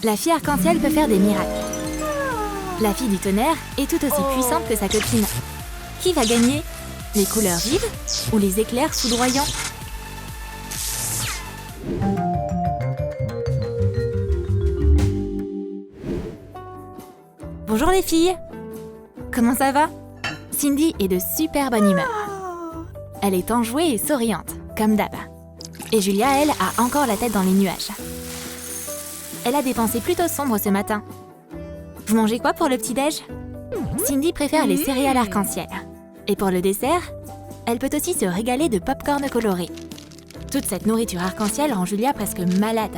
La fille arc-en-ciel peut faire des miracles. La fille du tonnerre est tout aussi puissante que sa copine. Qui va gagner? Les couleurs vives ou les éclairs foudroyants? Bonjour les filles! Comment ça va? Cindy est de super bonne humeur. Elle est enjouée et souriante, comme d'hab. Et Julia, elle, a encore la tête dans les nuages. Elle a des pensées plutôt sombres ce matin. Vous mangez quoi pour le petit-déj? Cindy préfère les céréales arc-en-ciel. Et pour le dessert, elle peut aussi se régaler de pop-corn coloré. Toute cette nourriture arc-en-ciel rend Julia presque malade.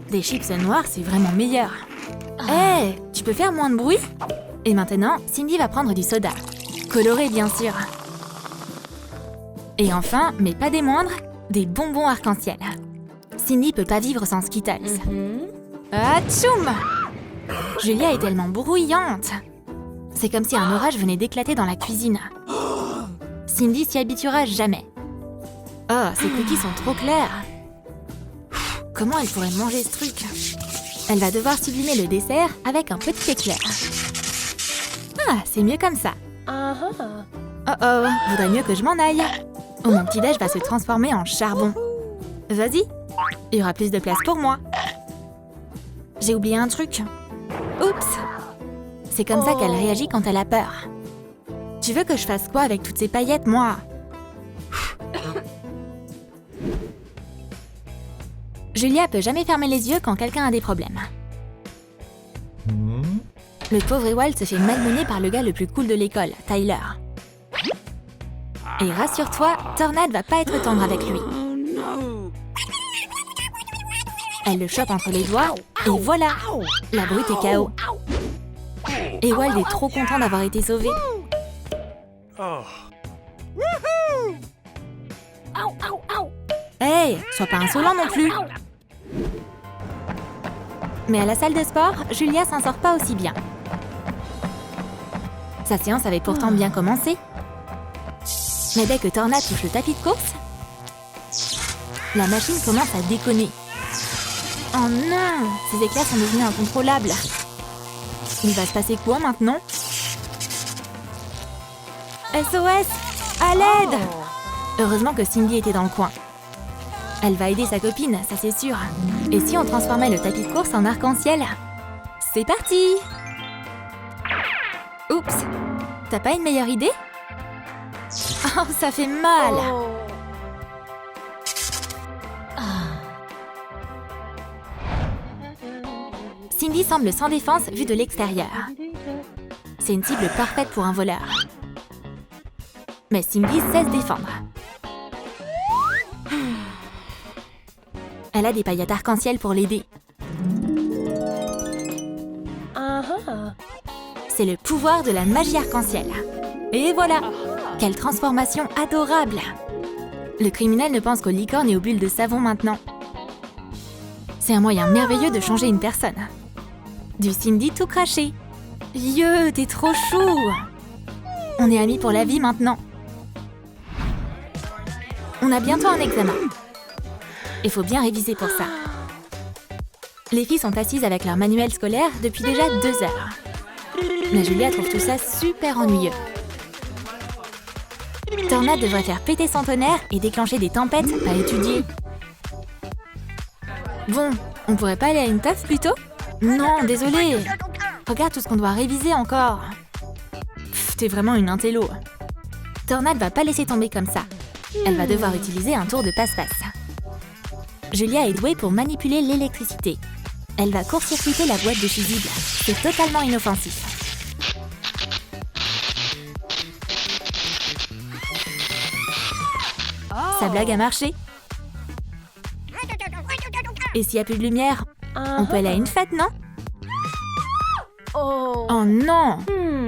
Des chips noirs, c'est vraiment meilleur. Hé, tu peux faire moins de bruit? Et maintenant, Cindy va prendre du soda. Coloré, bien sûr. Et enfin, mais pas des moindres, des bonbons arc-en-ciel. Cindy peut pas vivre sans Skittles. Atchoum! Julia est tellement bruyante. C'est comme si un orage venait d'éclater dans la cuisine. Cindy s'y habituera jamais. Oh, ces cookies sont trop clairs. Comment elle pourrait manger ce truc? Elle va devoir sublimer le dessert avec un petit éclair. Ah, c'est mieux comme ça. Oh, vaudrait mieux que je m'en aille. Oh, mon petit-déj va se transformer en charbon. Vas-y, il y aura plus de place pour moi. J'ai oublié un truc. Oups! C'est comme ça qu'elle réagit quand elle a peur. Tu veux que je fasse quoi avec toutes ces paillettes, moi? Julia peut jamais fermer les yeux quand quelqu'un a des problèmes. Le pauvre Ewald se fait malmener par le gars le plus cool de l'école, Tyler. Et rassure-toi, Tornade va pas être tendre avec lui. Elle le chope entre les doigts, et voilà! La brute est KO. Ewald est trop content d'avoir été sauvé. Hey, sois pas insolent non plus! Mais à la salle de sport, Julia s'en sort pas aussi bien. Sa séance avait pourtant bien commencé. Mais dès que Tornade touche le tapis de course, la machine commence à déconner. Oh non! Ces éclairs sont devenus incontrôlables. Il va se passer quoi maintenant? SOS! À l'aide! Heureusement que Cindy était dans le coin. Elle va aider sa copine, ça c'est sûr. Et si on transformait le tapis de course en arc-en-ciel? C'est parti! Oups! T'as pas une meilleure idée? Oh, ça fait mal! Cindy semble sans défense vue de l'extérieur. C'est une cible parfaite pour un voleur. Mais Cindy sait se défendre. Elle a des paillettes arc-en-ciel pour l'aider. C'est le pouvoir de la magie arc-en-ciel. Et voilà! Quelle transformation adorable! Le criminel ne pense qu'aux licornes et aux bulles de savon maintenant. C'est un moyen merveilleux de changer une personne. Du Cindy tout craché. Yeux, t'es trop chou! On est amis pour la vie maintenant. On a bientôt un examen. Il faut bien réviser pour ça. Les filles sont assises avec leur manuel scolaire depuis déjà 2 heures. Mais Julia trouve tout ça super ennuyeux. Tornade devrait faire péter son tonnerre et déclencher des tempêtes, pas étudier. Bon, on pourrait pas aller à une taf plutôt? Non, désolée. Regarde tout ce qu'on doit réviser encore. T'es vraiment une intello. Tornade va pas laisser tomber comme ça. Elle va devoir utiliser un tour de passe-passe. Julia est douée pour manipuler l'électricité. Elle va court-circuiter la boîte de fusibles. C'est totalement inoffensif. Sa blague a marché. Et s'il n'y a plus de lumière, on peut aller à une fête, non? Oh non!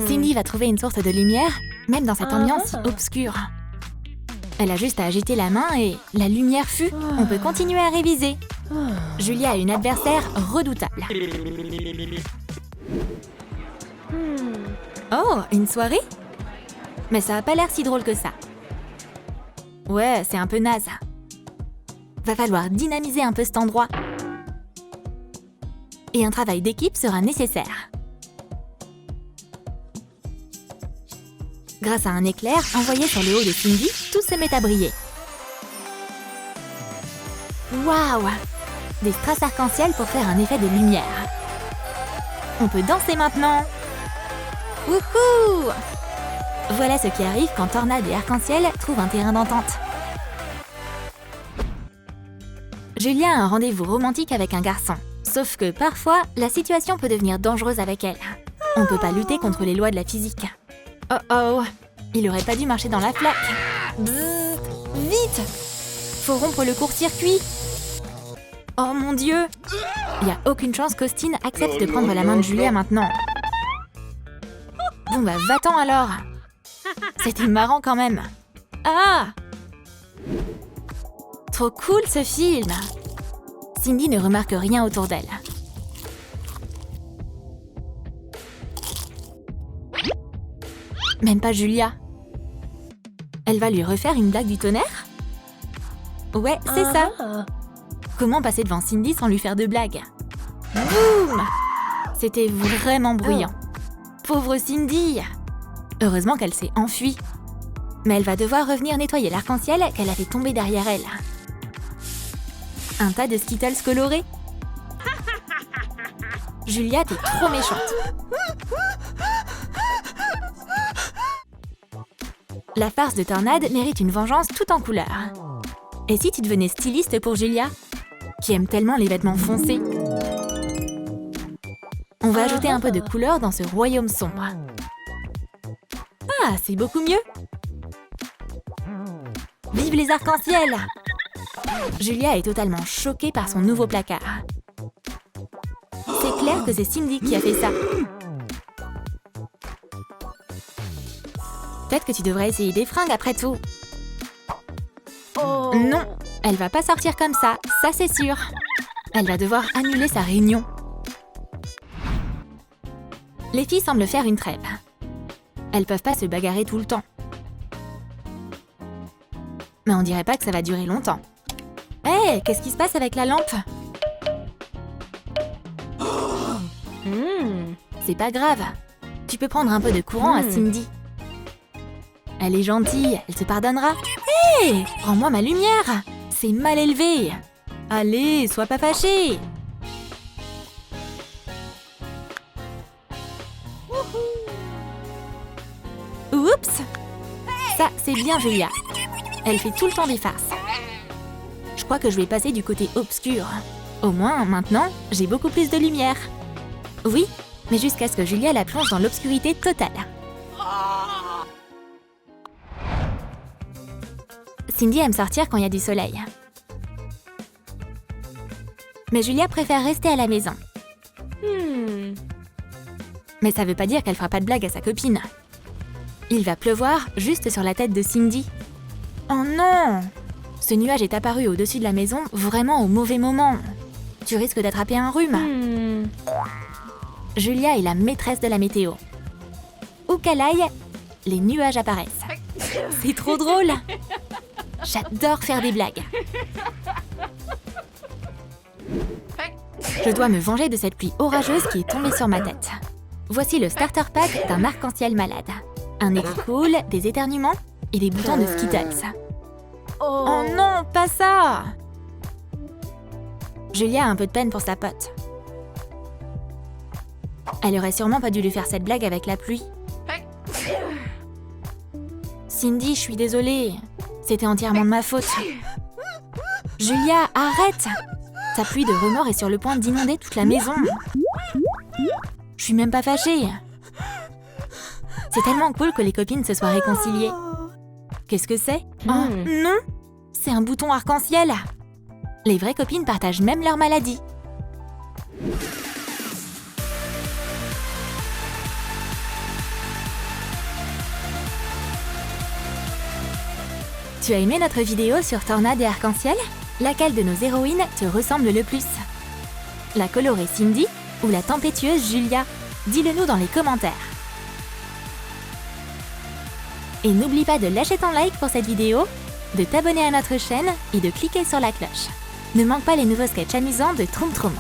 Cindy va trouver une source de lumière, même dans cette ambiance si obscure. Elle a juste à agiter la main et la lumière fut. On peut continuer à réviser. Julia a une adversaire redoutable. Oh, une soirée? Mais ça a pas l'air si drôle que ça. Ouais, c'est un peu naze. Va falloir dynamiser un peu cet endroit. et un travail d'équipe sera nécessaire. Grâce à un éclair envoyé sur le haut de Cindy, tout se met à briller. Waouh! Des strass arc-en-ciel pour faire un effet de lumière. On peut danser maintenant! Wouhou! Voilà ce qui arrive quand Tornade et Arc-en-Ciel trouvent un terrain d'entente. Julia a un rendez-vous romantique avec un garçon. Sauf que parfois, la situation peut devenir dangereuse avec elle. On ne peut pas lutter contre les lois de la physique. Oh oh! Il aurait pas dû marcher dans la flaque. Bzzz, vite! Faut rompre le court-circuit. Oh mon Dieu! Il n'y a aucune chance qu'Austin accepte de prendre la main de Julia maintenant. Bon bah va-t'en alors! C'était marrant quand même. Ah! Trop cool ce film! Cindy ne remarque rien autour d'elle. Même pas Julia. Elle va lui refaire une blague du tonnerre? Ouais, c'est ça. Comment passer devant Cindy sans lui faire de blague? Boum! C'était vraiment bruyant. Pauvre Cindy! Heureusement qu'elle s'est enfuie. Mais elle va devoir revenir nettoyer l'arc-en-ciel qu'elle a fait tomber derrière elle. Un tas de Skittles colorés. Julia, t'es trop méchante. La farce de Tornade mérite une vengeance tout en couleurs. Et si tu devenais styliste pour Julia, qui aime tellement les vêtements foncés? On va ajouter un peu de couleur dans ce royaume sombre. Ah, c'est beaucoup mieux! Vive les arcs-en-ciel! Julia est totalement choquée par son nouveau placard. C'est clair que c'est Cindy qui a fait ça. Peut-être que tu devrais essayer des fringues après tout. Non, elle va pas sortir comme ça c'est sûr. Elle va devoir annuler sa réunion. Les filles semblent faire une trêve. Elles peuvent pas se bagarrer tout le temps. Mais on dirait pas que ça va durer longtemps. Hé, qu'est-ce qui se passe avec la lampe? C'est pas grave. Tu peux prendre un peu de courant à Cindy. Elle est gentille, elle te pardonnera. Hé, rends-moi ma lumière. C'est mal élevé. Allez, sois pas fâchée. Oups! Ça, c'est bien Julia. Elle fait tout le temps des farces. Je crois que je vais passer du côté obscur. Au moins, maintenant, j'ai beaucoup plus de lumière. Oui, mais jusqu'à ce que Julia la plonge dans l'obscurité totale. Cindy aime sortir quand il y a du soleil. Mais Julia préfère rester à la maison. Mais ça veut pas dire qu'elle fera pas de blague à sa copine. Il va pleuvoir juste sur la tête de Cindy. Oh non! Ce nuage est apparu au-dessus de la maison vraiment au mauvais moment. Tu risques d'attraper un rhume. Julia est la maîtresse de la météo. Où qu'elle aille, les nuages apparaissent. C'est trop drôle! J'adore faire des blagues. Je dois me venger de cette pluie orageuse qui est tombée sur ma tête. Voici le starter pack d'un arc-en-ciel malade. Un nez qui coule, des éternuements et des boutons de Skittles. Oh non, pas ça! Julia a un peu de peine pour sa pote. Elle aurait sûrement pas dû lui faire cette blague avec la pluie. Cindy, je suis désolée. C'était entièrement de ma faute. Julia, arrête! Ta pluie de remords est sur le point d'inonder toute la maison. Je suis même pas fâchée. C'est tellement cool que les copines se soient réconciliées. Qu'est-ce que c'est? Oh non! C'est un bouton arc-en-ciel! Les vraies copines partagent même leur maladie. Tu as aimé notre vidéo sur Tornade et Arc-en-Ciel? Laquelle de nos héroïnes te ressemble le plus? La colorée Cindy ou la tempétueuse Julia? Dis-le nous dans les commentaires. Et n'oublie pas de lâcher ton like pour cette vidéo, de t'abonner à notre chaîne et de cliquer sur la cloche. Ne manque pas les nouveaux sketchs amusants de Troum Troum.